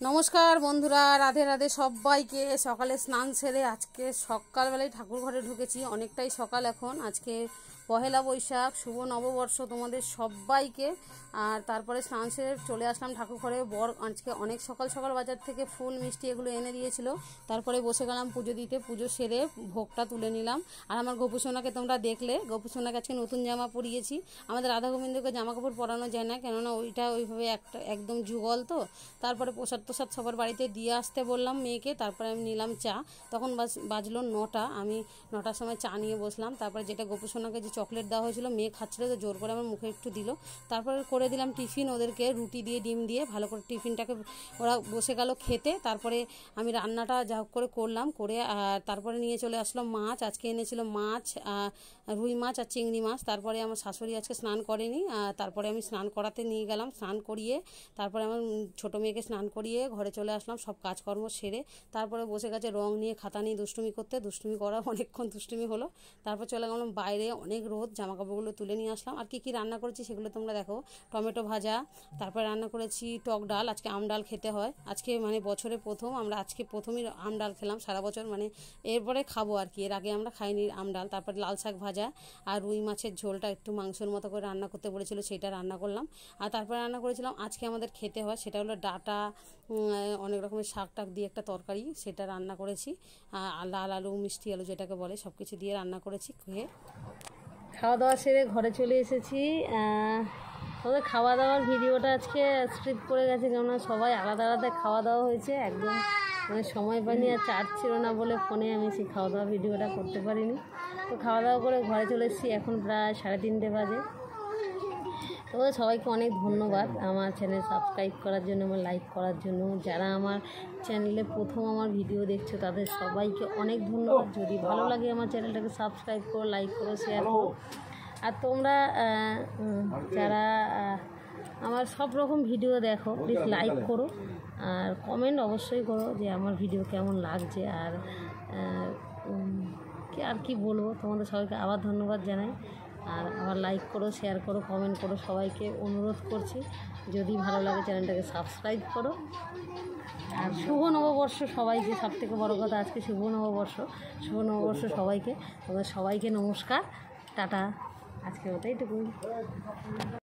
নমস্কার বন্ধুরা, রাধে রাধে সবাইকে। সকালে স্নান সেরে আজকে সকালবেলায় ঠাকুর ঘরে ঢুকেছি। অনেকটাই সকাল এখন। আজকে পহেলা বৈশাখ, শুভ নববর্ষ তোমাদের সবাইকে। আর তারপরে স্নান সেরে চলে আসলাম ঠাকুর ঘরে। বর আজকে অনেক সকাল সকাল বাজার থেকে ফুল মিষ্টি এগুলো এনে দিয়েছিল। তারপরে বসে গেলাম পুজো দিতে। পুজো সেরে ভোগটা তুলে নিলাম। আর আমার গোপুসোনাকে তোমরা দেখলে, গোপুসোনাকে আজকে নতুন জামা পরিয়েছি। আমাদের রাধা গোবিন্দকে জামা কাপড় পরানো যায় না, কেননা ওইটা ওইভাবে একদম যুগল তো। তারপরে প্রসাদ সবার বাড়িতে দিয়ে আসতে বললাম মেয়েকে। তারপরে আমি নিলাম চা। তখন বাজলো 9টা। আমি 9টার সময় চা নিয়ে বসলাম। তারপরে যেটা গোপুসোনাকে যে চকলেট দেওয়া হয়েছিল, মেয়ে খাচ্ছিল তো জোর করে আমার মুখে একটু দিল। তারপরে করে দিলাম টিফিন ওদেরকে, রুটি দিয়ে ডিম দিয়ে ভালো করে টিফিনটাকে ওরা বসে গেল খেতে। তারপরে আমি রান্নাটা যা করে করলাম, করে তারপরে নিয়ে চলে আসলো মাছ। আজকে এনেছিল মাছ, রুই মাছ আর চিংড়ি মাছ। তারপরে আমার শাশুড়ি আজকে স্নান করেনি, তারপরে আমি স্নান করাতে নিয়ে গেলাম। স্নান করিয়ে তারপরে আমার ছোটো মেয়েকে স্নান করিয়ে ঘরে চলে আসলাম সব কাজকর্ম সেরে। তারপরে বসে গেছে রং নিয়ে খাতা নিয়ে দুষ্টুমি করতে। দুষ্টুমি করা অনেকক্ষণ দুষ্টুমি হলো। তারপর চলে গেলাম বাইরে, অনেক রোদ, জামাকাপড়গুলো তুলে নিয়ে আসলাম। আর কী রান্না করেছি সেগুলো তোমরা দেখো। টমেটো ভাজা, তারপরে রান্না করেছি টক ডাল। আজকে আম ডাল খেতে হয়। আজকে মানে বছরে প্রথম আমরা আজকে প্রথমই আম ডাল খেলাম সারা বছর, মানে এরপরে খাবো আর কি। এর আগে আমরা খাইনি আম ডাল। তারপরে লাল শাক ভাজা আর রুই মাছের ঝোলটা একটু মাংসের মতো করে রান্না করতে বলেছিল, সেটা রান্না করলাম। আর তারপরে রান্না করেছিলাম আজকে আমাদের খেতে হয়, সেটা হলো ডাঁটা, অনেক রকমের শাক টাক দিয়ে একটা তরকারি, সেটা রান্না করেছি। লাল আলু, মিষ্টি আলু যেটাকে বলে, সব কিছু দিয়ে রান্না করেছি। খেয়ে খাওয়া দাওয়া সেরে ঘরে চলে এসেছি। ওদের খাওয়া দাওয়ার ভিডিওটা আজকে স্ট্রিপ করে গেছে, কেননা সবাই আলাদা আলাদা খাওয়া দাওয়া হয়েছে। একদম মানে সময় পাইনি, আর চার্জ ছিল না বলে ফোনে আমি সেই খাওয়া দাওয়া ভিডিওটা করতে পারিনি। তো খাওয়া দাওয়া করে ঘরে চলে এসেছি। এখন প্রায় 3:30 বাজে। তো সবাইকে অনেক ধন্যবাদ আমার চ্যানেল সাবস্ক্রাইব করার জন্য, আমার লাইক করার জন্য। যারা আমার চ্যানেলে প্রথম আমার ভিডিও দেখছো তাদের সবাইকে অনেক ধন্যবাদ। যদি ভালো লাগে আমার চ্যানেলটাকে সাবস্ক্রাইব করো, লাইক করো, শেয়ার করো। আর তোমরা যারা আমার সব রকম ভিডিও দেখো, প্লিজ লাইক করো আর কমেন্ট অবশ্যই করো যে আমার ভিডিও কেমন লাগছে। আর কি বলবো, তোমাদের সবাইকে আবার ধন্যবাদ জানাই। আর আবার লাইক করো, শেয়ার করো, কমেন্ট করো, সবাইকে অনুরোধ করছি। যদি ভালো লাগে চ্যানেলটাকে সাবস্ক্রাইব করো। আর শুভ নববর্ষ সবাইকে, সবথেকে বড় কথা আজকে শুভ নববর্ষ। শুভ নববর্ষ সবাইকে, তোমাদের সবাইকে নমস্কার, টাটা। আজকের মতো এইটুকুই।